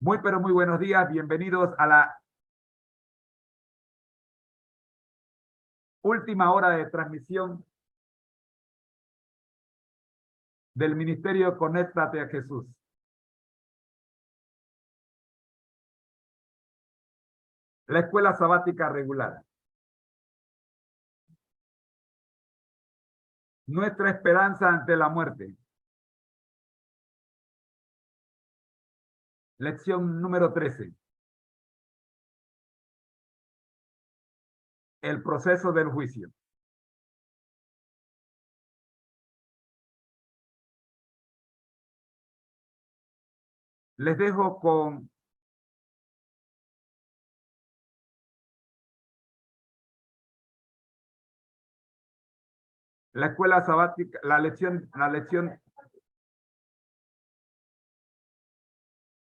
Muy, pero muy buenos días. Bienvenidos a la última hora de transmisión del Ministerio Conéctate a Jesús. La escuela sabática regular. Nuestra esperanza ante la muerte. Lección número 13. El proceso del juicio. Les dejo con la escuela sabática, la lección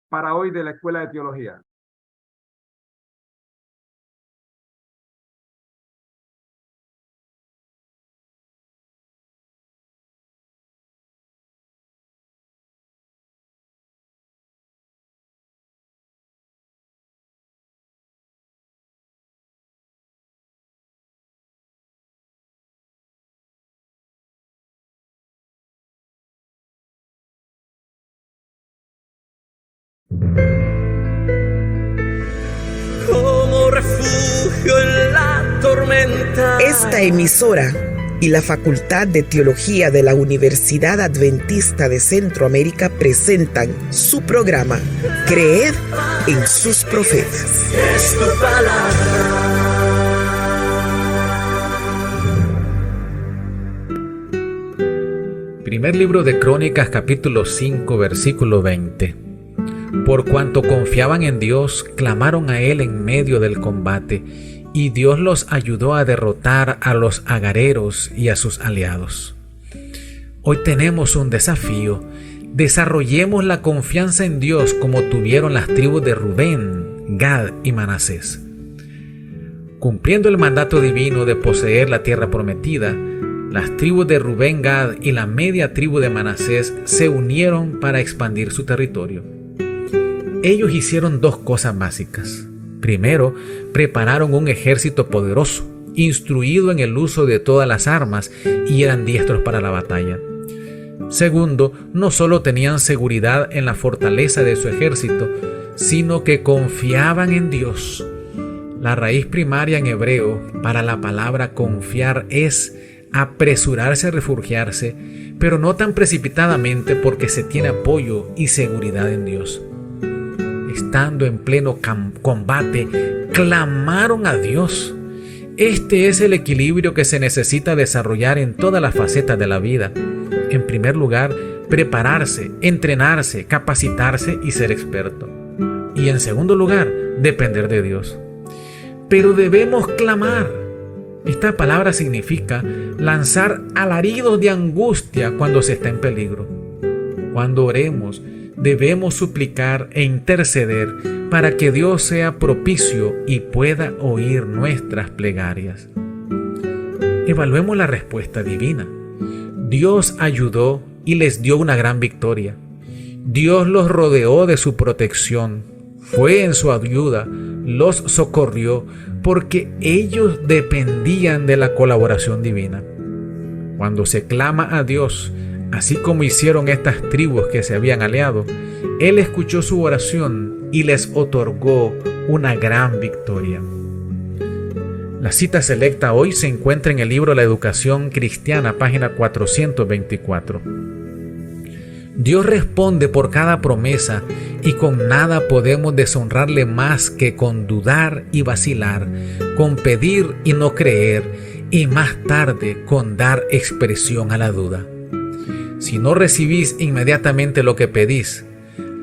para hoy de la Escuela de Teología. Como refugio en la tormenta. Esta emisora y la Facultad de Teología de la Universidad Adventista de Centroamérica presentan su programa Creed en sus profetas. Es tu palabra. Primer libro de Crónicas, capítulo 5, versículo 20. Por cuanto confiaban en Dios, clamaron a Él en medio del combate, y Dios los ayudó a derrotar a los agareros y a sus aliados. Hoy tenemos un desafío. Desarrollemos la confianza en Dios como tuvieron las tribus de Rubén, Gad y Manasés. Cumpliendo el mandato divino de poseer la tierra prometida, las tribus de Rubén, Gad y la media tribu de Manasés se unieron para expandir su territorio. Ellos hicieron dos cosas básicas. Primero, prepararon un ejército poderoso, instruido en el uso de todas las armas y eran diestros para la batalla. Segundo, no solo tenían seguridad en la fortaleza de su ejército, sino que confiaban en Dios. La raíz primaria en hebreo para la palabra confiar es apresurarse a refugiarse, pero no tan precipitadamente porque se tiene apoyo y seguridad en Dios. Estando en pleno combate, clamaron a Dios. Este es el equilibrio que se necesita desarrollar en todas las facetas de la vida. En primer lugar, prepararse, entrenarse, capacitarse y ser experto. Y en segundo lugar, depender de Dios. Pero debemos clamar. Esta palabra significa lanzar alaridos de angustia cuando se está en peligro. Cuando oremos, debemos suplicar e interceder para que Dios sea propicio y pueda oír nuestras plegarias. Evaluemos la respuesta divina. Dios ayudó y les dio una gran victoria. Dios los rodeó de su protección, fue en su ayuda, los socorrió porque ellos dependían de la colaboración divina. Cuando se clama a Dios, así como hicieron estas tribus que se habían aliado, Él escuchó su oración y les otorgó una gran victoria. La cita selecta hoy se encuentra en el libro La Educación Cristiana, página 424. Dios responde por cada promesa y con nada podemos deshonrarle más que con dudar y vacilar, con pedir y no creer y más tarde con dar expresión a la duda. Si no recibís inmediatamente lo que pedís,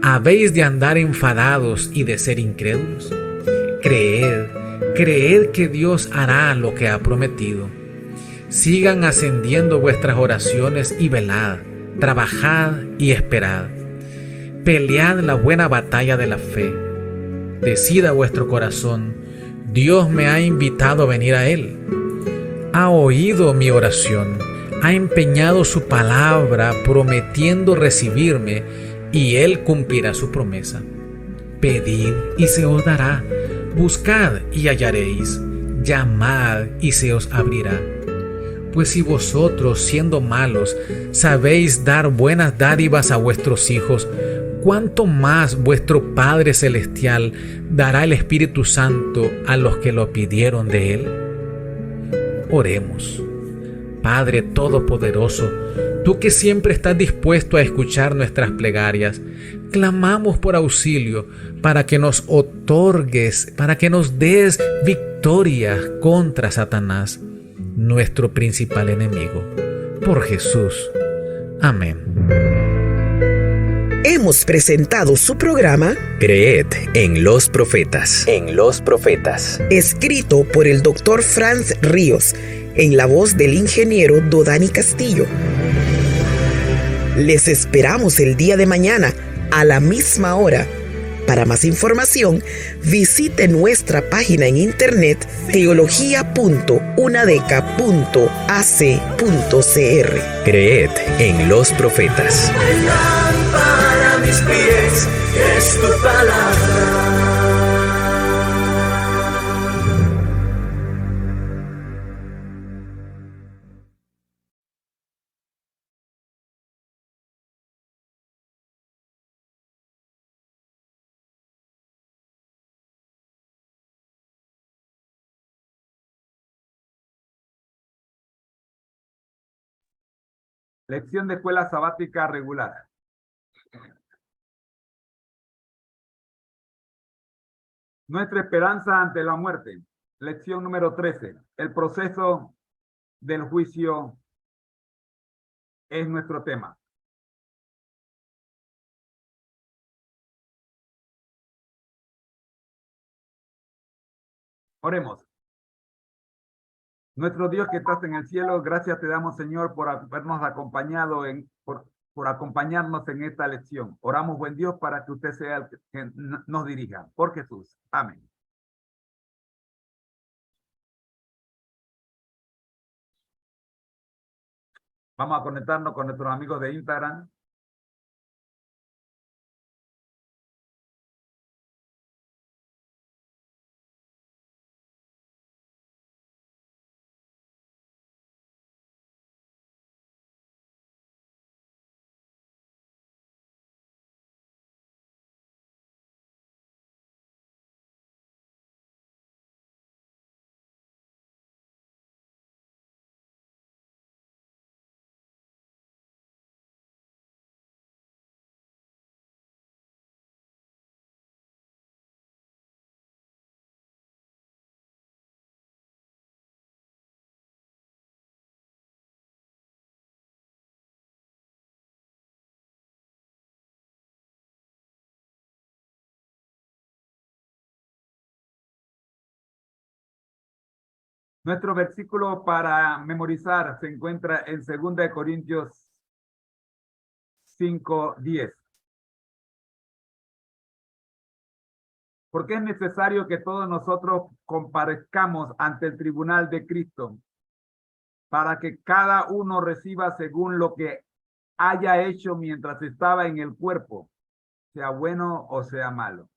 ¿habéis de andar enfadados y de ser incrédulos? Creed que Dios hará lo que ha prometido. Sigan ascendiendo vuestras oraciones y velad, trabajad y esperad. Pelead la buena batalla de la fe. Decida vuestro corazón, Dios me ha invitado a venir a Él. Ha oído mi oración. Ha empeñado su palabra prometiendo recibirme y Él cumplirá su promesa. Pedid y se os dará, buscad y hallaréis, llamad y se os abrirá. Pues si vosotros, siendo malos, sabéis dar buenas dádivas a vuestros hijos, ¿cuánto más vuestro Padre Celestial dará el Espíritu Santo a los que lo pidieron de Él? Oremos. Padre Todopoderoso, tú que siempre estás dispuesto a escuchar nuestras plegarias, clamamos por auxilio para que nos otorgues, para que nos des victoria contra Satanás, nuestro principal enemigo. Por Jesús. Amén. Hemos presentado su programa Creed en los profetas. En los profetas. escrito por el Dr. Franz Ríos, en la voz del ingeniero Dodani Castillo. Les esperamos el día de mañana a la misma hora. Para más información, visite nuestra página en internet teología.unadeca.ac.cr. Creed en los profetas. Lámpara a mis pies es tu palabra. Lección de escuela sabática regular. Nuestra esperanza ante la muerte. Lección número 13. El proceso del juicio es nuestro tema. Oremos. Nuestro Dios que estás en el cielo, gracias te damos, Señor, por habernos acompañado, por acompañarnos en esta lección. Oramos, buen Dios, para que usted sea el que nos dirija. Por Jesús. Amén. Vamos a conectarnos con nuestros amigos de Instagram. Nuestro versículo para memorizar se encuentra en 2 Corintios 5:10. Porque es necesario que todos nosotros comparezcamos ante el tribunal de Cristo, para que cada uno reciba según lo que haya hecho mientras estaba en el cuerpo, sea bueno o sea malo.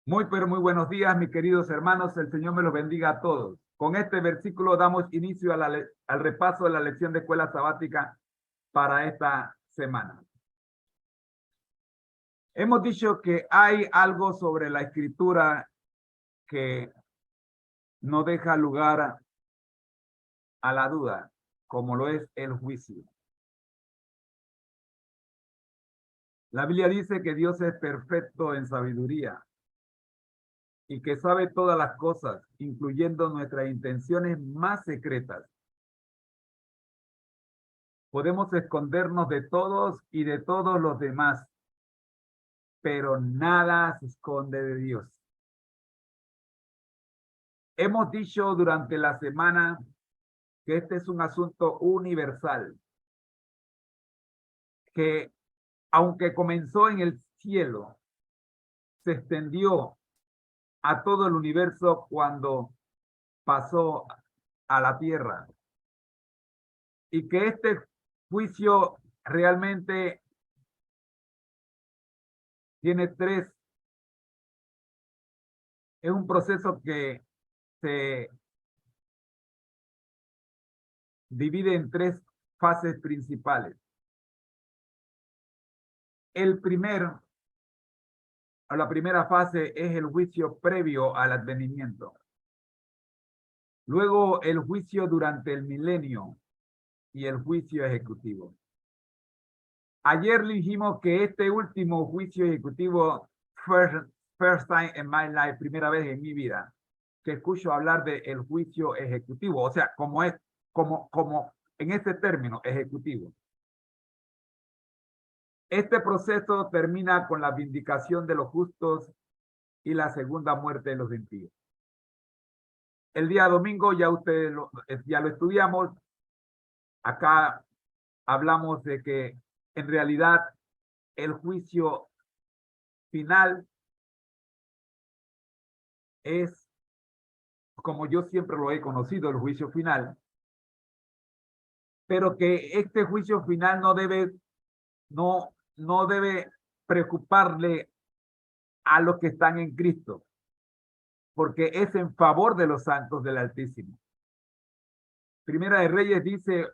Muy buenos días, mis queridos hermanos. El Señor me los bendiga a todos. Con este versículo damos inicio al repaso de la lección de escuela sabática para esta semana. Hemos dicho que hay algo sobre la escritura que no deja lugar a la duda, como lo es el juicio. La Biblia dice que Dios es perfecto en sabiduría y que sabe todas las cosas, incluyendo nuestras intenciones más secretas. Podemos escondernos de todos y de todos los demás, pero nada se esconde de Dios. Hemos dicho durante la semana que este es un asunto universal, que aunque comenzó en el cielo, se extendió a todo el universo cuando pasó a la tierra. Y que este juicio realmente tiene tres. Es un proceso que se divide en tres fases principales. La primera fase es el juicio previo al advenimiento. Luego el juicio durante el milenio y el juicio ejecutivo. Ayer le dijimos que este último juicio ejecutivo, first time in my life, primera vez en mi vida, que escucho hablar del juicio ejecutivo, o sea, como en este término, ejecutivo. Este proceso termina con la vindicación de los justos y la segunda muerte de los impíos. El día domingo ya lo estudiamos. Acá hablamos de que en realidad el juicio final es, como yo siempre lo he conocido, el juicio final, pero que este juicio final no debe preocuparle a los que están en Cristo, porque es en favor de los santos del Altísimo. Primera de Reyes dice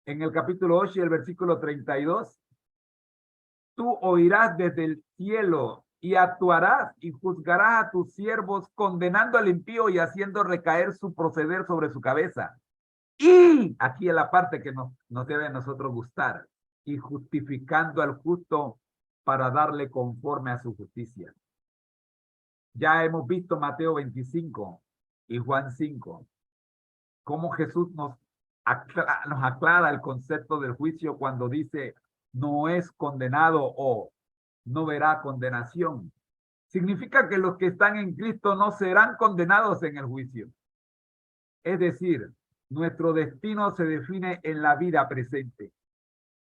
en el capítulo 8 y el versículo 32, tú oirás desde el cielo y actuarás y juzgarás a tus siervos, condenando al impío y haciendo recaer su proceder sobre su cabeza. Y aquí es la parte que nos debe a nosotros gustar, y justificando al justo para darle conforme a su justicia. Ya hemos visto Mateo 25 y Juan 5, cómo Jesús nos aclara el concepto del juicio cuando dice no es condenado o no verá condenación. Significa que los que están en Cristo no serán condenados en el juicio. Es decir, nuestro destino se define en la vida presente.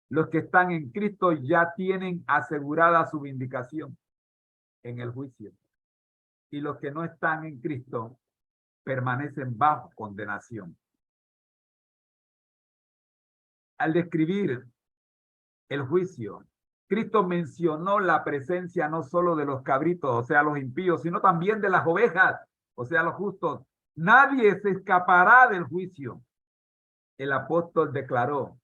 Los que están en Cristo ya tienen asegurada su vindicación en el juicio. Y los que no están en Cristo permanecen bajo condenación. Al describir el juicio, Cristo mencionó la presencia no solo de los cabritos, o sea, los impíos, sino también de las ovejas, o sea, los justos. Nadie se escapará del juicio. El apóstol declaró,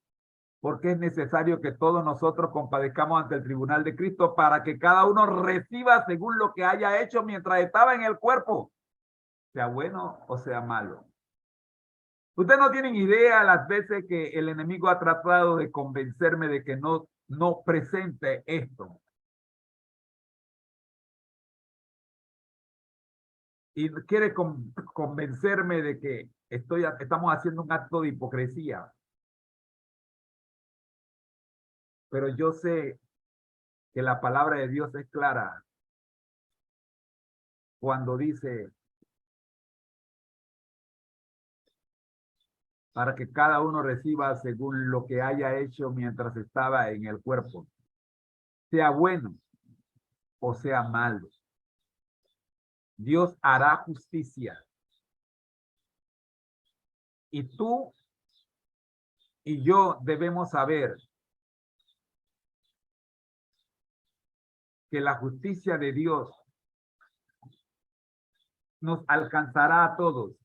porque es necesario que todos nosotros compadezcamos ante el tribunal de Cristo para que cada uno reciba según lo que haya hecho mientras estaba en el cuerpo, sea bueno o sea malo. Ustedes no tienen idea las veces que el enemigo ha tratado de convencerme de que no presente esto. Y quiere convencerme de que estamos haciendo un acto de hipocresía. Pero yo sé que la palabra de Dios es clara cuando dice para que cada uno reciba según lo que haya hecho mientras estaba en el cuerpo, sea bueno o sea malo. Dios hará justicia. Y tú y yo debemos saber que la justicia de Dios nos alcanzará a todos,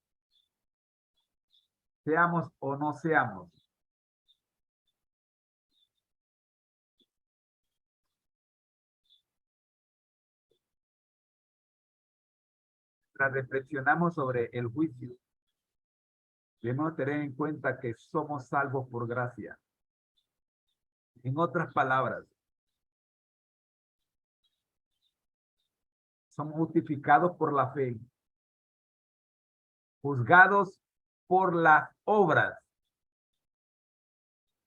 seamos o no seamos. Reflexionamos sobre el juicio, debemos tener en cuenta que somos salvos por gracia. En otras palabras, somos justificados por la fe, juzgados por las obras.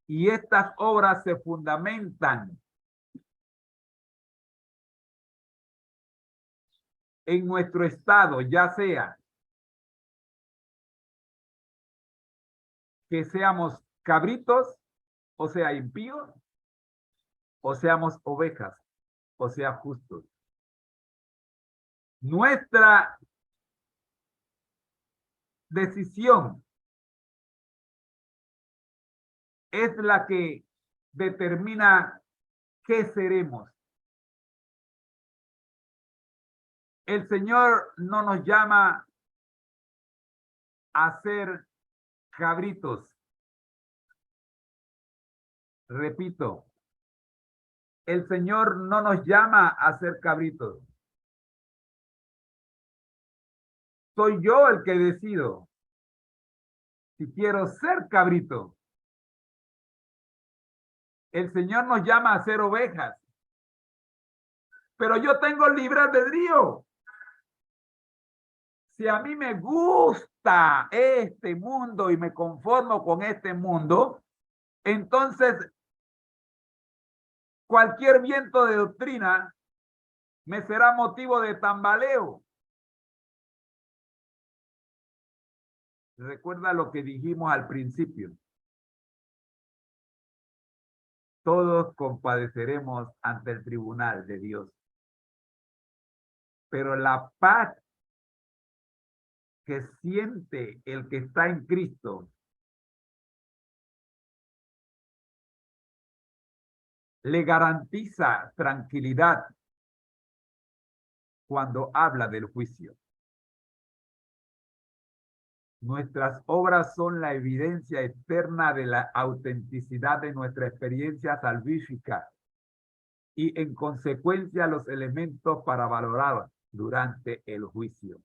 Y estas obras se fundamentan en nuestro estado, ya sea que seamos cabritos, o sea, impíos, o seamos ovejas, o sea, justos. Nuestra decisión es la que determina qué seremos. El Señor no nos llama a ser cabritos. Repito, el Señor no nos llama a ser cabritos. Soy yo el que decido si quiero ser cabrito. El Señor nos llama a ser ovejas. Pero yo tengo libre albedrío. Si a mí me gusta este mundo y me conformo con este mundo, entonces cualquier viento de doctrina me será motivo de tambaleo. Recuerda lo que dijimos al principio. Todos compadeceremos ante el tribunal de Dios. Pero la paz que siente el que está en Cristo le garantiza tranquilidad cuando habla del juicio. Nuestras obras son la evidencia eterna de la autenticidad de nuestra experiencia salvífica y en consecuencia los elementos para valorar durante el juicio.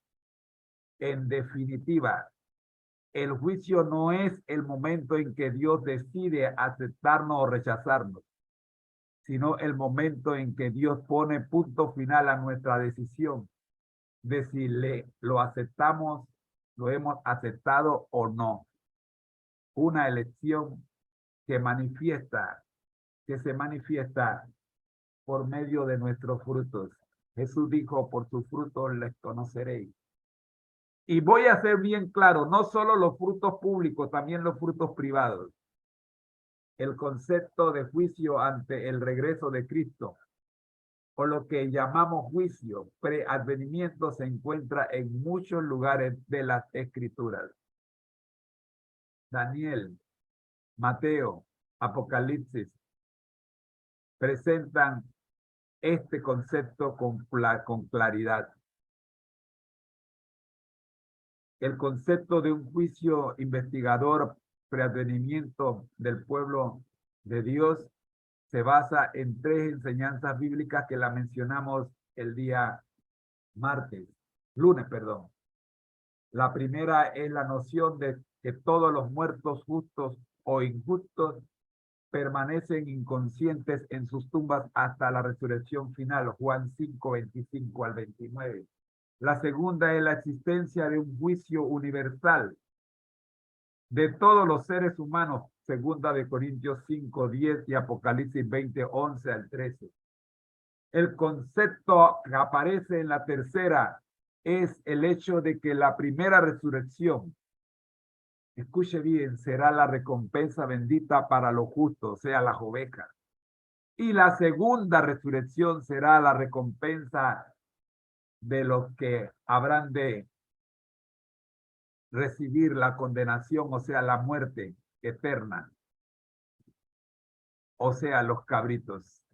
En definitiva, el juicio no es el momento en que Dios decide aceptarnos o rechazarnos, sino el momento en que Dios pone punto final a nuestra decisión de si lo aceptamos, lo hemos aceptado o no. Una elección que se manifiesta por medio de nuestros frutos. Jesús dijo, por sus frutos les conoceréis. Y voy a ser bien claro, no solo los frutos públicos, también los frutos privados. El concepto de juicio ante el regreso de Cristo, o lo que llamamos juicio, preadvenimiento, se encuentra en muchos lugares de las Escrituras. Daniel, Mateo, Apocalipsis, presentan este concepto con claridad. El concepto de un juicio investigador, preadvenimiento del pueblo de Dios, se basa en tres enseñanzas bíblicas que la mencionamos el día lunes. La primera es la noción de que todos los muertos justos o injustos permanecen inconscientes en sus tumbas hasta la resurrección final, Juan 5, 25 al 29. La segunda es la existencia de un juicio universal de todos los seres humanos, segunda de Corintios 5, 10 y Apocalipsis 20, 11 al 13. El concepto que aparece en la tercera es el hecho de que la primera resurrección, escuche bien, será la recompensa bendita para los justos, o sea, las ovejas. Y la segunda resurrección será la recompensa de los que habrán de recibir la condenación, o sea, la muerte eterna, o sea, los cabritos.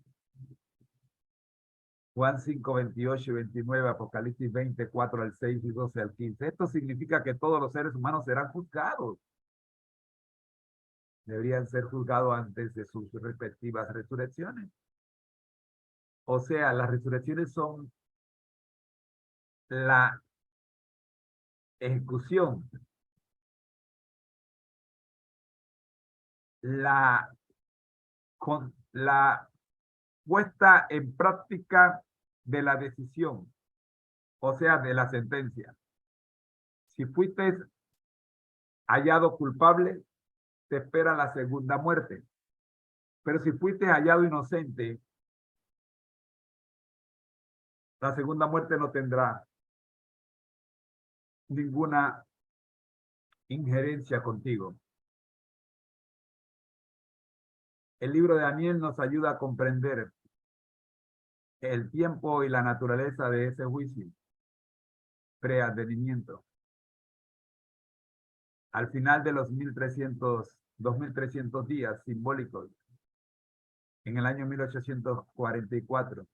Juan 5, 28 y 29, Apocalipsis 24 al 6 y 12 al 15. Esto significa que todos los seres humanos serán juzgados. Deberían ser juzgados antes de sus respectivas resurrecciones. O sea, las resurrecciones son la ejecución, la puesta en práctica de la decisión, o sea, de la sentencia. Si fuiste hallado culpable, te espera la segunda muerte. Pero si fuiste hallado inocente, la segunda muerte no tendrá ninguna injerencia contigo. El libro de Daniel nos ayuda a comprender el tiempo y la naturaleza de ese juicio, preadvenimiento. Al final de los 1300 2300 días simbólicos. En el año 1844,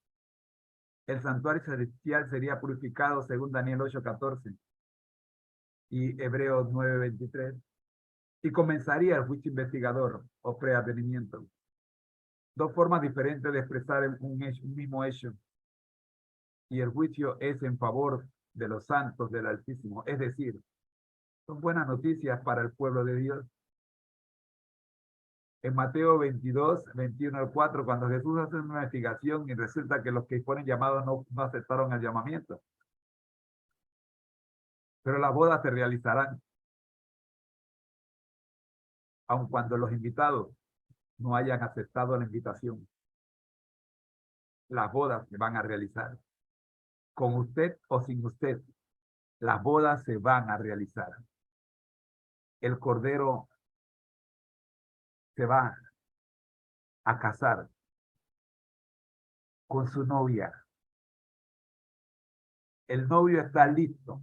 el santuario celestial sería purificado según Daniel 8:14 y Hebreos 9:23, y comenzaría el juicio investigador o preadvenimiento. Dos formas diferentes de expresar un mismo hecho. Y el juicio es en favor de los santos del Altísimo. Es decir, son buenas noticias para el pueblo de Dios. En Mateo 22, 21 al 4, cuando Jesús hace una investigación y resulta que los que fueron llamados no aceptaron el llamamiento. Pero las bodas se realizarán, aun cuando los invitados no hayan aceptado la invitación. Las bodas se van a realizar. Con usted o sin usted, las bodas se van a realizar. El cordero se va a casar con su novia. El novio está listo.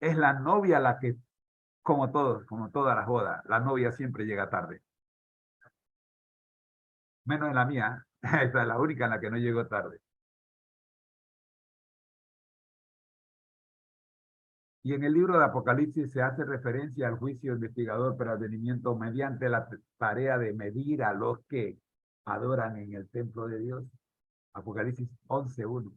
Es la novia la que, como todas las bodas, la novia siempre llega tarde. Menos en la mía. Esta es la única en la que no llegó tarde. Y en el libro de Apocalipsis se hace referencia al juicio investigador para advenimiento mediante la tarea de medir a los que adoran en el templo de Dios. Apocalipsis 11:1.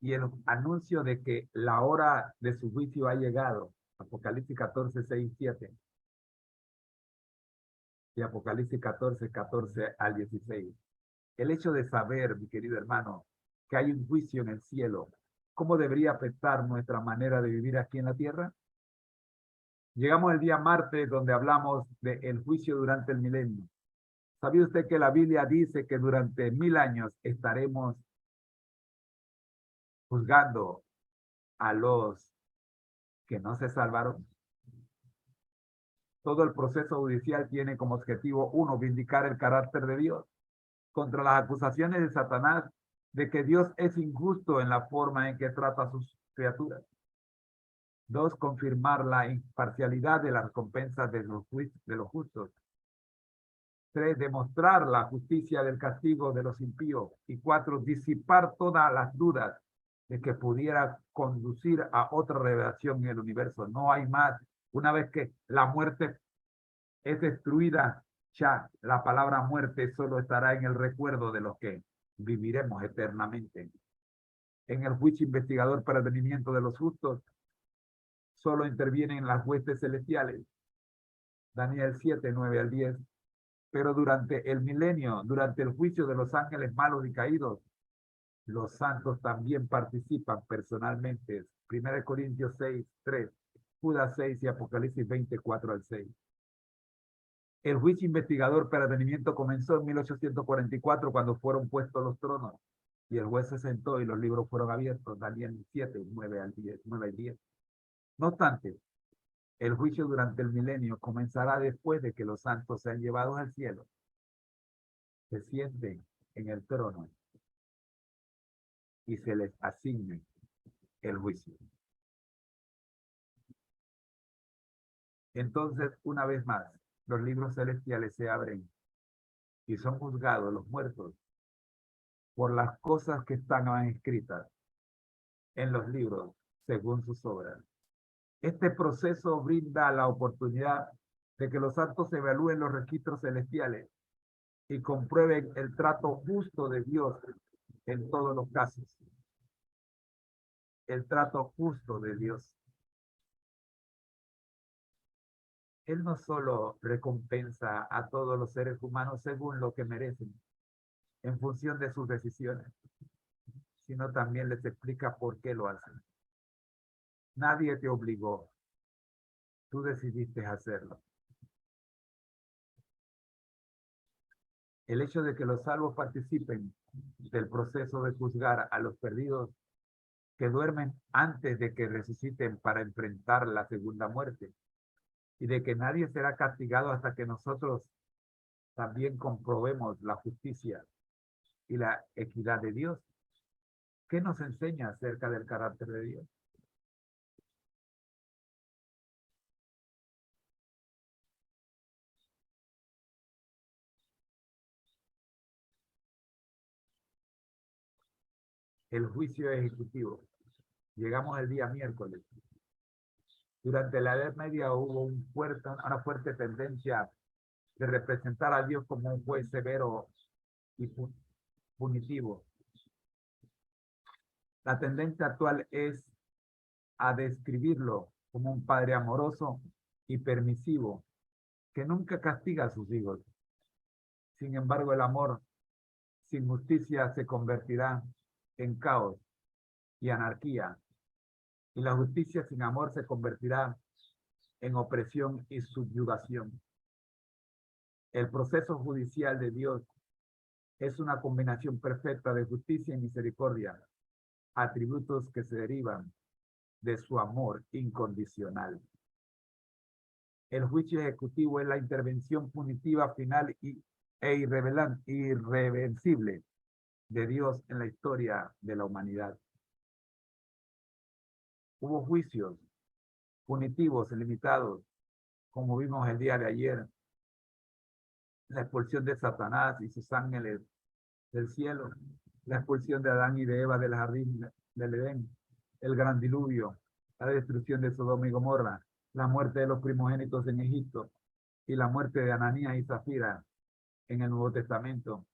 Y el anuncio de que la hora de su juicio ha llegado. Apocalipsis 14:6-7. Y Apocalipsis 14:14 al 16. El hecho de saber, mi querido hermano, que hay un juicio en el cielo, ¿cómo debería afectar nuestra manera de vivir aquí en la tierra? Llegamos el día martes donde hablamos del juicio durante el milenio. ¿Sabía usted que la Biblia dice que durante 1000 años estaremos juzgando a los que no se salvaron? Todo el proceso judicial tiene como objetivo, uno, vindicar el carácter de Dios contra las acusaciones de Satanás de que Dios es injusto en la forma en que trata a sus criaturas. Dos, confirmar la imparcialidad de las recompensas de los justos. Tres, demostrar la justicia del castigo de los impíos. Y cuatro, disipar todas las dudas de que pudiera conducir a otra revelación en el universo. No hay más. Una vez que la muerte es destruida, ya la palabra muerte solo estará en el recuerdo de los que viviremos eternamente. En el juicio investigador para el advenimiento de los justos, solo intervienen las huestes celestiales. Daniel 7:9-10. Pero durante el milenio, durante el juicio de los ángeles malos y caídos, los santos también participan personalmente. 1 Corintios 6:3, Judas 6 y Apocalipsis 24-6. El juicio investigador para advenimiento comenzó en 1844 cuando fueron puestos los tronos y el juez se sentó y los libros fueron abiertos. Daniel 7:9-10. No obstante, el juicio durante el milenio comenzará después de que los santos sean llevados al cielo, se sienten en el trono y se les asigne el juicio. Entonces, una vez más, los libros celestiales se abren y son juzgados los muertos por las cosas que están escritas en los libros según sus obras. Este proceso brinda la oportunidad de que los santos evalúen los registros celestiales y comprueben el trato justo de Dios en todos los casos. El trato justo de Dios. Él no solo recompensa a todos los seres humanos según lo que merecen, en función de sus decisiones, sino también les explica por qué lo hacen. Nadie te obligó. Tú decidiste hacerlo. El hecho de que los salvos participen del proceso de juzgar a los perdidos que duermen antes de que resuciten para enfrentar la segunda muerte, y de que nadie será castigado hasta que nosotros también comprobemos la justicia y la equidad de Dios. ¿Qué nos enseña acerca del carácter de Dios? El juicio ejecutivo. Llegamos el día miércoles. Durante la Edad Media hubo una fuerte tendencia de representar a Dios como un juez severo y punitivo. La tendencia actual es a describirlo como un padre amoroso y permisivo que nunca castiga a sus hijos. Sin embargo, el amor sin justicia se convertirá en caos y anarquía, y la justicia sin amor se convertirá en opresión y subyugación. El proceso judicial de Dios es una combinación perfecta de justicia y misericordia, atributos que se derivan de su amor incondicional. El juicio ejecutivo es la intervención punitiva final e irreversible de Dios en la historia de la humanidad. Hubo juicios punitivos limitados, como vimos el día de ayer, la expulsión de Satanás y sus ángeles del cielo, la expulsión de Adán y de Eva del jardín del Edén, el gran diluvio, la destrucción de Sodoma y Gomorra, la muerte de los primogénitos en Egipto y la muerte de Ananías y Zafira en el Nuevo Testamento.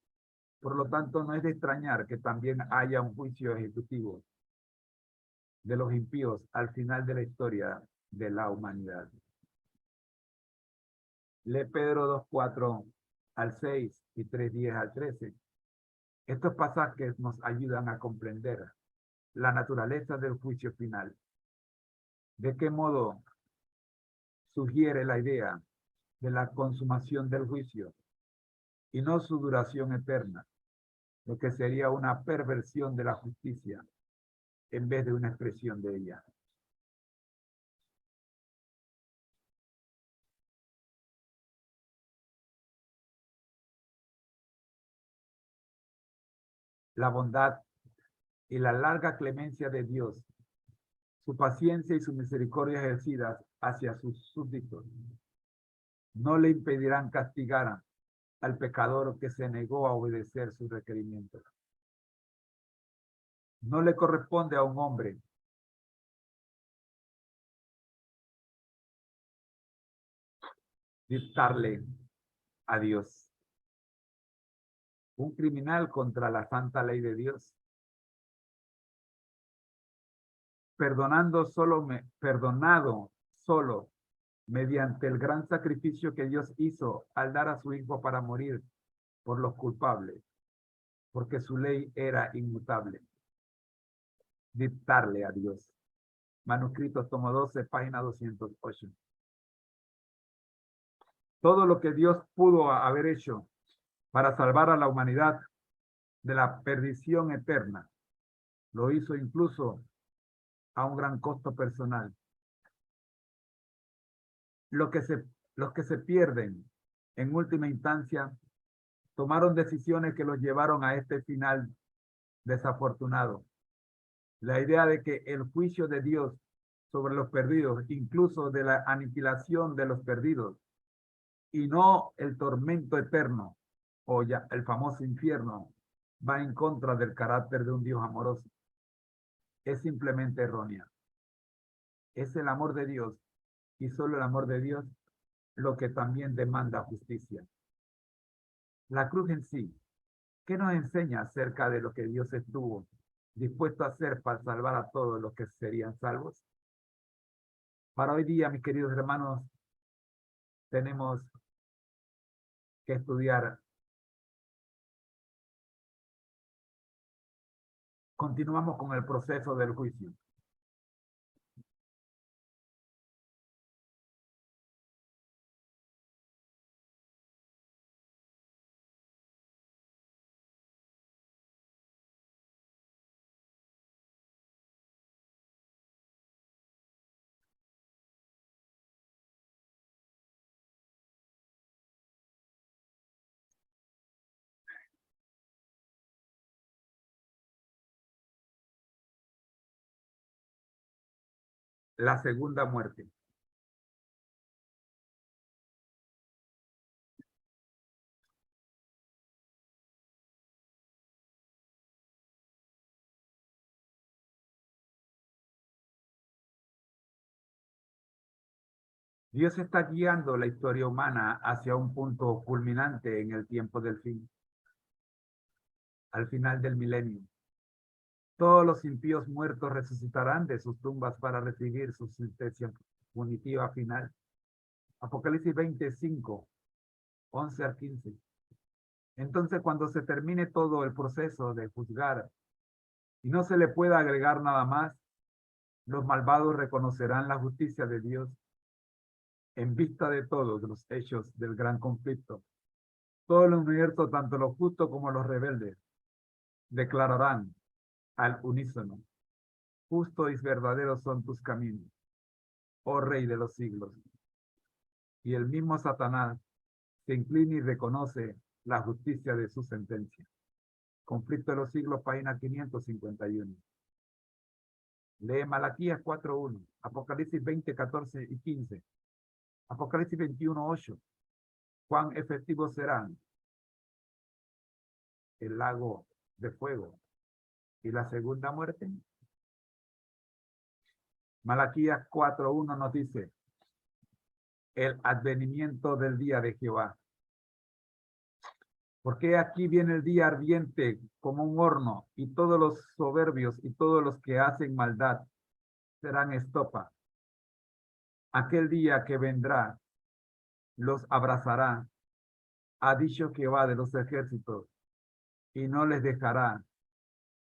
Por lo tanto, no es de extrañar que también haya un juicio ejecutivo de los impíos al final de la historia de la humanidad. Lee Pedro 2:4 al 6 y 3:10 al 13. Estos pasajes nos ayudan a comprender la naturaleza del juicio final. ¿De qué modo sugiere la idea de la consumación del juicio y no su duración eterna, lo que sería una perversión de la justicia en vez de una expresión de ella? La bondad y la larga clemencia de Dios, su paciencia y su misericordia ejercidas hacia sus súbditos, no le impedirán castigar al pecador que se negó a obedecer sus requerimientos. No le corresponde a un hombre dictarle a Dios. Un criminal contra la santa ley de Dios, perdonado solo mediante el gran sacrificio que Dios hizo al dar a su hijo para morir por los culpables, porque su ley era inmutable. Dictarle a Dios. Manuscritos, tomo 12, página 208. Todo lo que Dios pudo haber hecho para salvar a la humanidad de la perdición eterna, lo hizo incluso a un gran costo personal. Los que se pierden en última instancia tomaron decisiones que los llevaron a este final desafortunado. La idea de que el juicio de Dios sobre los perdidos, incluso de la aniquilación de los perdidos, y no el tormento eterno, o ya el famoso infierno, va en contra del carácter de un Dios amoroso. Es simplemente errónea. Es el amor de Dios, y solo el amor de Dios, lo que también demanda justicia. La cruz en sí, ¿qué nos enseña acerca de lo que Dios estuvo dispuesto a hacer para salvar a todos los que serían salvos? Para hoy día, mis queridos hermanos, tenemos que estudiar. Continuamos con el proceso del juicio. La segunda muerte. Dios está guiando la historia humana hacia un punto culminante en el tiempo del fin, al final del milenio. Todos los impíos muertos resucitarán de sus tumbas para recibir su sentencia punitiva final. Apocalipsis 25, 11 al 15. Entonces, cuando se termine todo el proceso de juzgar y no se le pueda agregar nada más, los malvados reconocerán la justicia de Dios en vista de todos los hechos del gran conflicto. Todo el universo, tanto los justos como los rebeldes, declararán al unísono: justo y verdaderos son tus caminos, oh Rey de los siglos. Y el mismo Satanás se inclina y reconoce la justicia de su sentencia. Conflicto de los siglos, página 551. Lee Malaquías 4:1, Apocalipsis 20, 14 y 15, Apocalipsis 21:8. ¿Cuán efectivos serán el lago de fuego y la segunda muerte? Malaquías 4:1 nos dice: el advenimiento del día de Jehová. Porque aquí viene el día ardiente como un horno, y todos los soberbios y todos los que hacen maldad serán estopa. Aquel día que vendrá los abrazará, ha dicho Jehová de los ejércitos, y no les dejará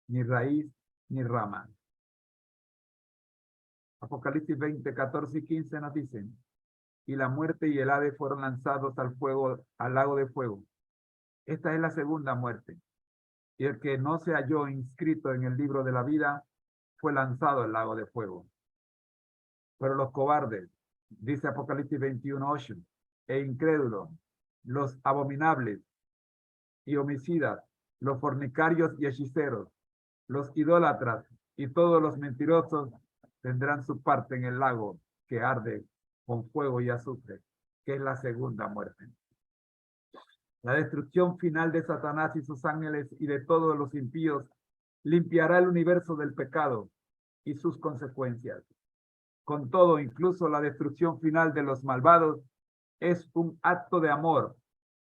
ni raíz ni rama. Apocalipsis 20, 14 y 15 nos dicen: y la muerte y el Hades fueron lanzados al fuego, al lago de fuego. Esta es la segunda muerte. Y el que no se halló inscrito en el libro de la vida fue lanzado al lago de fuego. Pero los cobardes, dice Apocalipsis 21:8, e incrédulos, los abominables y homicidas, los fornicarios y hechiceros, los idólatras y todos los mentirosos tendrán su parte en el lago que arde con fuego y azufre, que es la segunda muerte. La destrucción final de Satanás y sus ángeles y de todos los impíos limpiará el universo del pecado y sus consecuencias. Con todo, incluso la destrucción final de los malvados es un acto de amor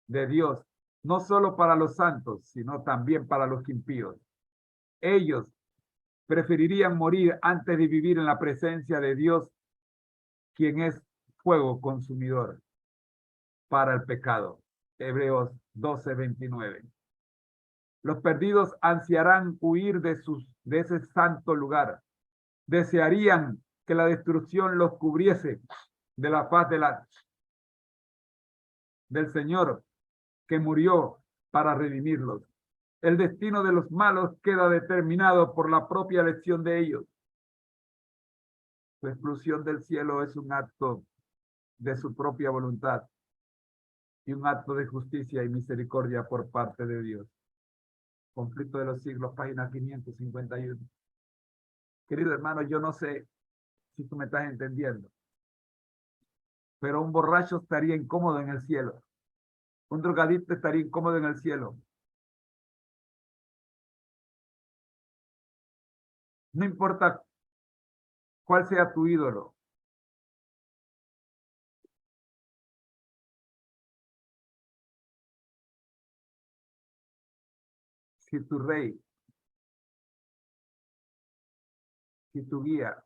de Dios, no solo para los santos, sino también para los impíos. Ellos preferirían morir antes de vivir en la presencia de Dios, quien es fuego consumidor para el pecado. Hebreos 12:29. Los perdidos ansiarán huir de ese santo lugar. Desearían que la destrucción los cubriese de la faz del Señor, que murió para redimirlos. El destino de los malos queda determinado por la propia elección de ellos. Su expulsión del cielo es un acto de su propia voluntad y un acto de justicia y misericordia por parte de Dios. Conflicto de los siglos, página 551. Querido hermano, yo no sé si tú me estás entendiendo, pero un borracho estaría incómodo en el cielo. Un drogadicto estaría incómodo en el cielo. No importa cuál sea tu ídolo. Si tu rey, si tu guía,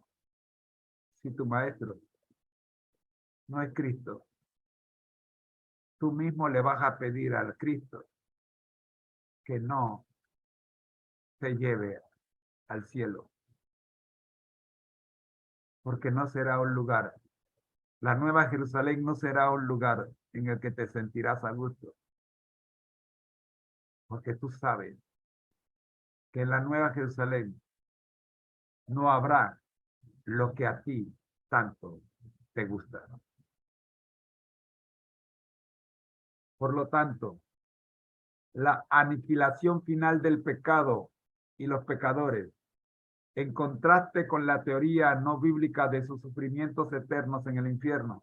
si tu maestro no es Cristo, tú mismo le vas a pedir al Cristo que no te lleve al cielo, porque no será un lugar. La Nueva Jerusalén no será un lugar en el que te sentirás a gusto, porque tú sabes que en la Nueva Jerusalén no habrá lo que a ti tanto te gusta. Por lo tanto, la aniquilación final del pecado y los pecadores, en contraste con la teoría no bíblica de sus sufrimientos eternos en el infierno,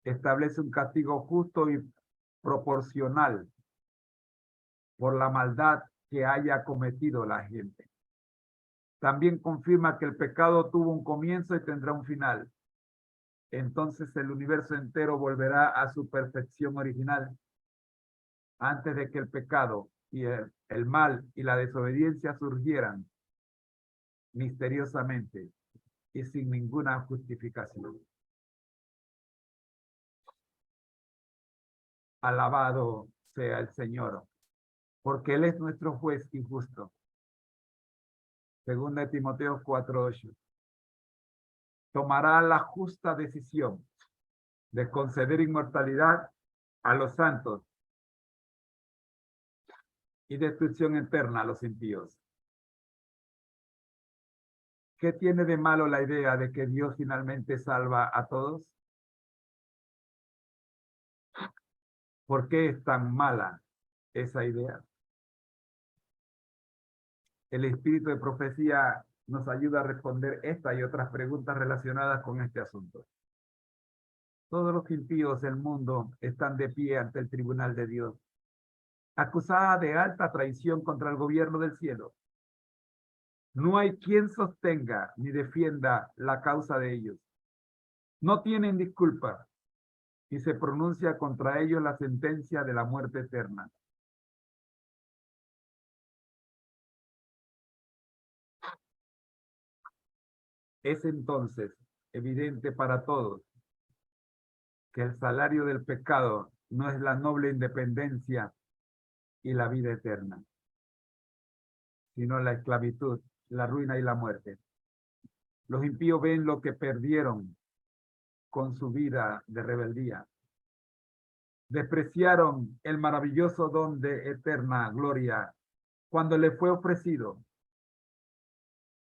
establece un castigo justo y proporcional por la maldad que haya cometido la gente. También confirma que el pecado tuvo un comienzo y tendrá un final. entonces el universo entero volverá a su perfección original antes de que el pecado y el mal y la desobediencia surgieran misteriosamente y sin ninguna justificación. Alabado sea el Señor, porque Él es nuestro juez y justo. Según de Timoteo 4:8. Tomará la justa decisión de conceder inmortalidad a los santos y destrucción eterna a los impíos. ¿Qué tiene de malo la idea de que Dios finalmente salva a todos? ¿Por qué es tan mala esa idea? El espíritu de profecía nos ayuda a responder esta y otras preguntas relacionadas con este asunto. Todos los impíos del mundo están de pie ante el tribunal de Dios, acusada de alta traición contra el gobierno del cielo. No hay quien sostenga ni defienda la causa de ellos. No tienen disculpa y se pronuncia contra ellos la sentencia de la muerte eterna. Es entonces evidente para todos que el salario del pecado no es la noble independencia y la vida eterna, sino la esclavitud, la ruina y la muerte. Los impíos ven lo que perdieron con su vida de rebeldía. Despreciaron el maravilloso don de eterna gloria cuando le fue ofrecido.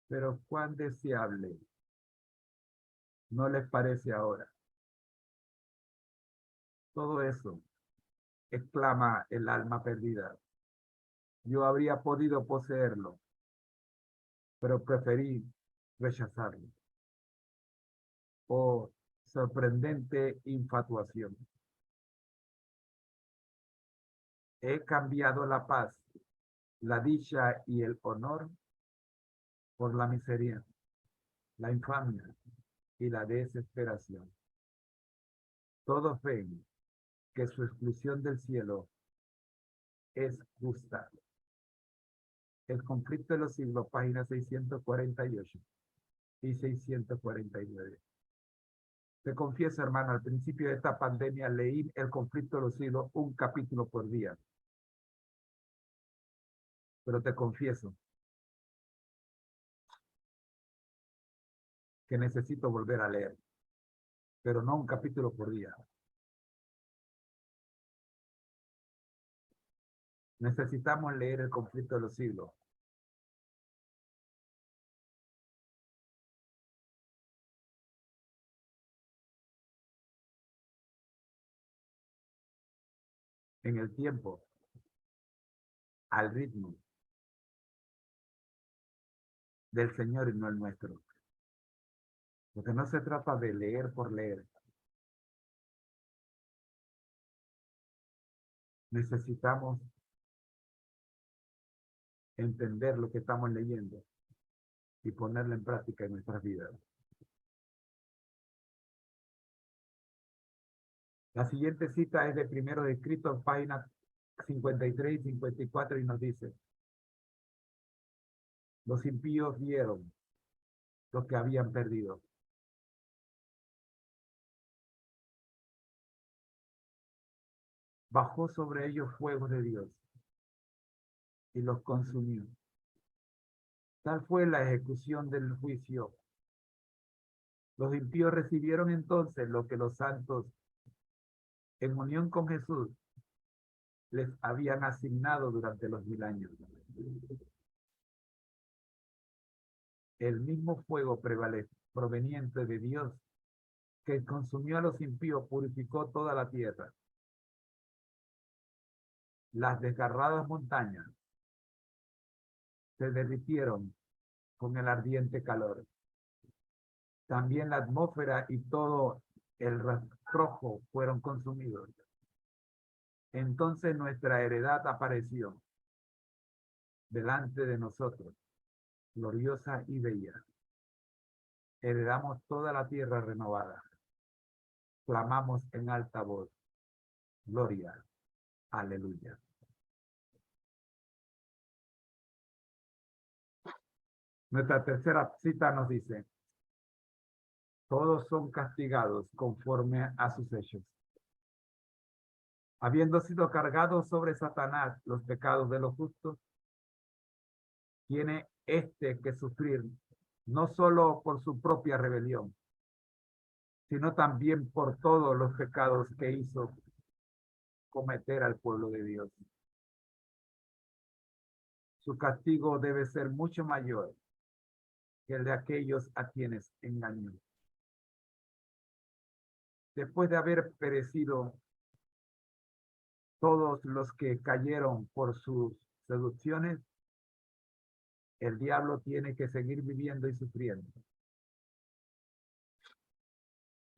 Pero cuán deseable no les parece ahora. Todo eso exclama el alma perdida. Yo habría podido poseerlo, pero preferí rechazarlo. Oh, sorprendente infatuación. He cambiado la paz, la dicha y el honor por la miseria, la infamia y la desesperación. Todos ven que su exclusión del cielo es justa. El conflicto de los siglos, páginas 648 y 649. Te confieso, hermano, al principio de esta pandemia leí El conflicto de los siglos, un capítulo por día. Pero te confieso que necesito volver a leer, pero no un capítulo por día. Necesitamos leer El conflicto de los siglos. En el tiempo, al ritmo del Señor y no el nuestro. Porque no se trata de leer por leer. Necesitamos entender lo que estamos leyendo y ponerlo en práctica en nuestras vidas. La siguiente cita es de Primero de Cristo, páginas 53 y 54, y nos dice: los impíos vieron lo que habían perdido. Bajó sobre ellos fuego de Dios y los consumió. Tal fue la ejecución del juicio. Los impíos recibieron entonces lo que los santos, en unión con Jesús, les habían asignado durante los 1000 años. El mismo fuego proveniente de Dios que consumió a los impíos purificó toda la tierra. Las desgarradas montañas se derritieron con el ardiente calor. También la atmósfera y todo el rastrojo fueron consumidos. Entonces nuestra heredad apareció delante de nosotros, gloriosa y bella. Heredamos toda la tierra renovada. clamamos en alta voz, gloria, aleluya. Nuestra tercera cita nos dice, todos son castigados conforme a sus hechos. Habiendo sido cargados sobre Satanás los pecados de los justos, tiene éste que sufrir no solo por su propia rebelión, sino también por todos los pecados que hizo cometer al pueblo de Dios. Su castigo debe ser mucho mayor que el de aquellos a quienes engañó. Después de haber perecido todos los que cayeron por sus seducciones, el diablo tiene que seguir viviendo y sufriendo.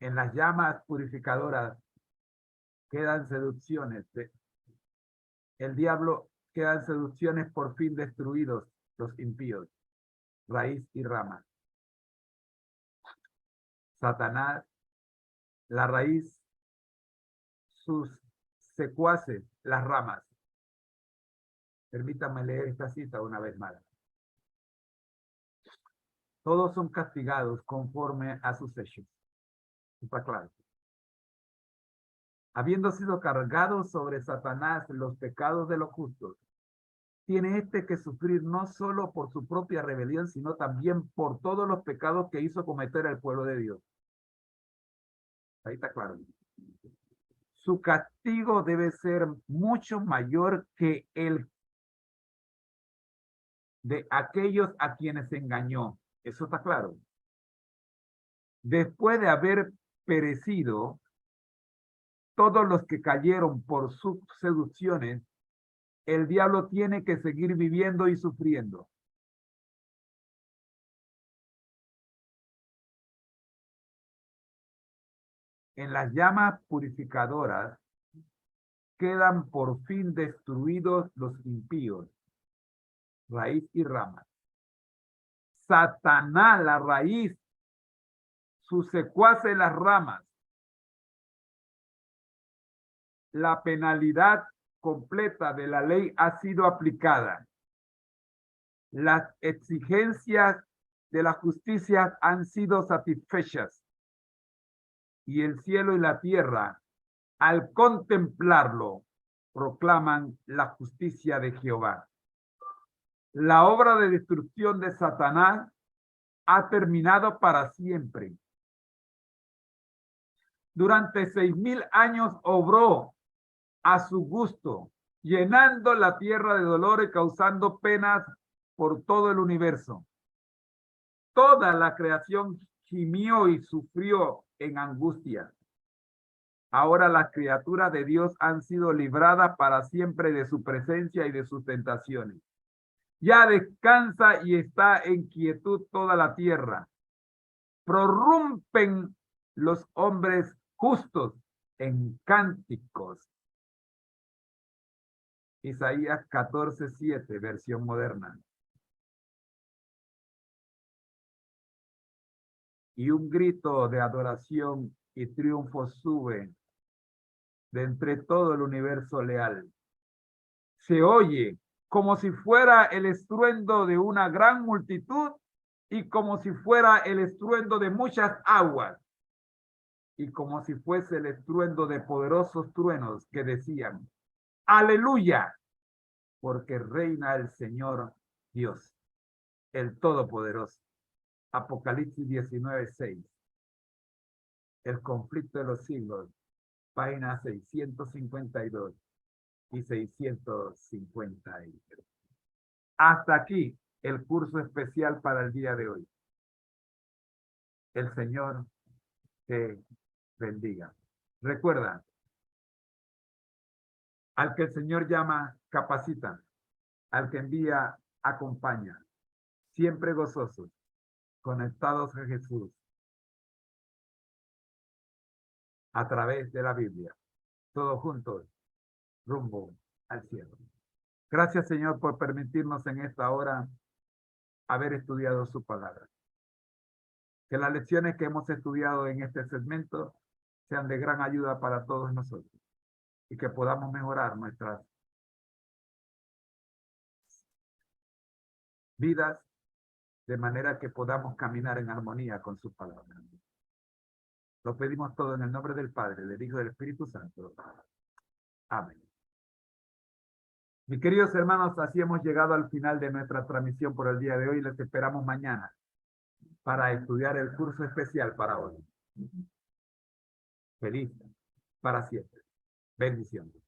En las llamas purificadoras quedan seducciones. El diablo quedan seducciones por fin destruidos los impíos, raíz y rama. Satanás, la raíz, sus secuaces, las ramas. Permítanme leer esta cita una vez más. Todos son castigados conforme a sus hechos. Está claro. Habiendo sido cargados sobre Satanás los pecados de los justos, tiene éste que sufrir no solo por su propia rebelión, sino también por todos los pecados que hizo cometer el pueblo de Dios. Ahí está claro. Su castigo debe ser mucho mayor que el de aquellos a quienes engañó. Eso está claro. Después de haber perecido todos los que cayeron por sus seducciones, el diablo tiene que seguir viviendo y sufriendo. En las llamas purificadoras quedan por fin destruidos los impíos, raíz y rama. Satanás, la raíz, sus secuaces, las ramas. La penalidad completa de la ley ha sido aplicada. Las exigencias de la justicia han sido satisfechas. Y el cielo y la tierra, al contemplarlo, proclaman la justicia de Jehová. La obra de destrucción de Satanás ha terminado para siempre. Durante 6,000 años obró a su gusto, llenando la tierra de dolor y causando penas por todo el universo. Toda la creación gimió y sufrió en angustia. Ahora las criaturas de Dios han sido libradas para siempre de su presencia y de sus tentaciones. Ya descansa y está en quietud toda la tierra. Prorrumpen los hombres justos en cánticos. Isaías 14:7, versión moderna. Y un grito de adoración y triunfo sube de entre todo el universo leal. Se oye como si fuera el estruendo de una gran multitud y como si fuera el estruendo de muchas aguas y como si fuese el estruendo de poderosos truenos que decían, aleluya, porque reina el Señor Dios, el Todopoderoso. Apocalipsis 19:6. El conflicto de los siglos, páginas 652 y 653. Hasta aquí el curso especial para el día de hoy. El Señor te bendiga. Recuerda, al que el Señor llama, capacita. Al que envía, acompaña. Siempre gozosos, conectados a Jesús a través de la Biblia. Todos juntos, rumbo al cielo. Gracias, Señor, por permitirnos en esta hora haber estudiado su palabra. Que las lecciones que hemos estudiado en este segmento sean de gran ayuda para todos nosotros y que podamos mejorar nuestras vidas de manera que podamos caminar en armonía con su palabra. Lo pedimos todo en el nombre del Padre, del Hijo y del Espíritu Santo. Amén. Mis queridos hermanos, así hemos llegado al final de nuestra transmisión por el día de hoy. Les esperamos mañana para estudiar el curso especial para hoy. Feliz para siempre. Bendiciones.